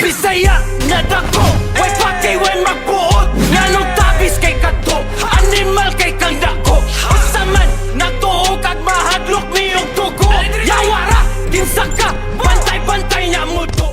Bisaya nga dako, way pati way magbuot. Nganong tabis kay kadto, animal kay kang dako. Usaman, natuo kag mahadlok niyong tugo. Yawara, ginsaka, bantay-bantay niya muto.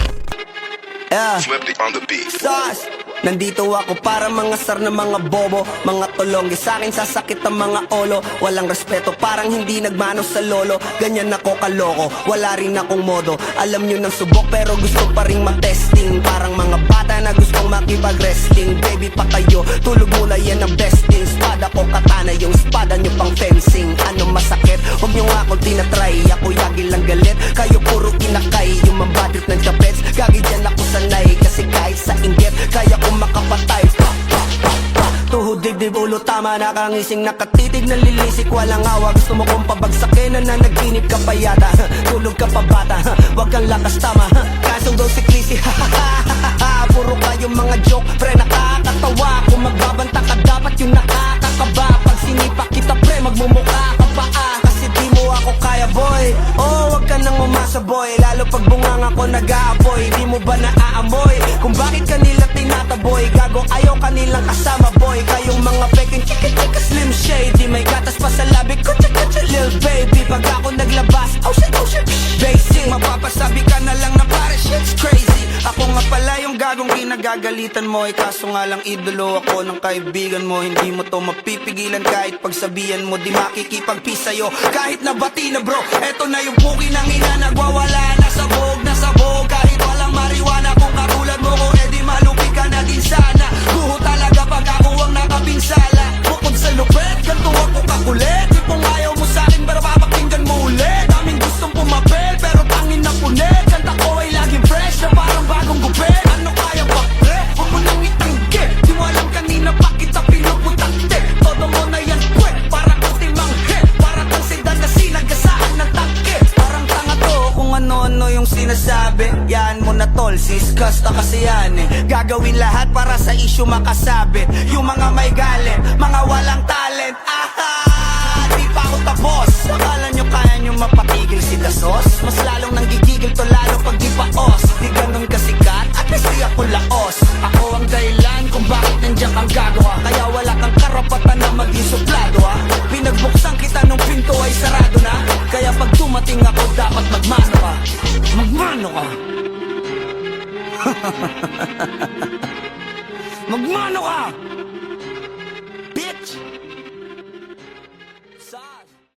Swifty on the beat. Sus! Nandito ako para mga sar na mga bobo, mga tolonggi sa'kin sasakit ang mga olo. Walang respeto, parang hindi nagmano sa lolo. Ganyan ako kaloko, wala rin akong modo. Alam nyo ng subok pero gusto pa rin matesting. Parang mga bata na gustong makipag-wrestling. Baby pa kayo, tulog muna yan ang besting. Spada ko katana, yung spada nyo pang fencing. Ano masakit? Huwag nyo nga ako tinatry. Ako yagi lang galit, kayo puro kinakay. Yung mabadrip ng chapets, gagi dyan ako sanay. Kasi kahit sa inggit, kaya ko makapatay. Tuhod, dibdib, ulo, tama. Nakangising, nakatitig, nalilisik, walang awa. Gusto mo kong pabagsakin, nananaginip ka pa yata. Tulog ka pa bata, wag kang lakas tama. Kasong daw si Clissy, puro kayong mga joke, pre nakakatawa. Kung magbabanta ka dapat yung nakakakaba. Pag sinipa kita pre, magmumukha ka pa kasi di mo ako kaya boy. Oh, wag ka nang umasa boy. Lalo pag bungang ako nag-aapoy. Di mo ba naaamoy kung bakit kanila tinataboy? Gago ayaw kanilang kasama boy. Kayong mga peking chika-chika slim shady. May gatas pa sa labi ko, chika-chika lil baby. Pag ako naglabas, oh shit, basic. Mapapasabi ka na lang na pare shit's crazy. Ako nga pala yung gagong kinagagalitan mo. Kaso nga lang idolo ako ng kaibigan mo. Hindi mo to mapipigilan kahit pagsabihan mo. Di makikipagpi sa'yo kahit nabati na bro. Eto na yung puki ng ina, nagwawala na sabog. Kahit walang mariwana, kung katulad mo ko edi malupi ka na din sana. Guho talaga pag ako ang nakapinsala. Bukod sa lupet, ganito ako kakulit. Tipong ayaw mo sa'kin pero papakinggan mo ulit. Daming gustong pumapel pero tangin na punit. Kanta ko ay laging fresh na parang bagong gupit. Ano kaya ba pre? Huwag mo nang itanggi. Di mo alam kanina pa kita pinuputakte. Todo mo na yan pwe, parang kutimang hit. Parang kang sedan na sinagasaan ng tangke. Parang tanga to kung ano-ano yung sinasabi. Yan mo na tol, siskasta kasi yan Gagawin lahat para sa issue makasabit. Yung mga may galit, mga walang talent. Di pa ako tapos. Akala nyo kaya nyo mapatigil si Dasos? Mas lalong nanggigigil to lalo pag di paos. Di ganun kasikat, at least di ako laos. Ako ang dahilan kung bakit nandiyan kang gagawa. Kaya wala kang karapatan na maging suplado Pinagbuksan kita nung pinto ay sarado na. Kaya pag dumating ako dapat magmano ka. Magmano ka. Magmano ka.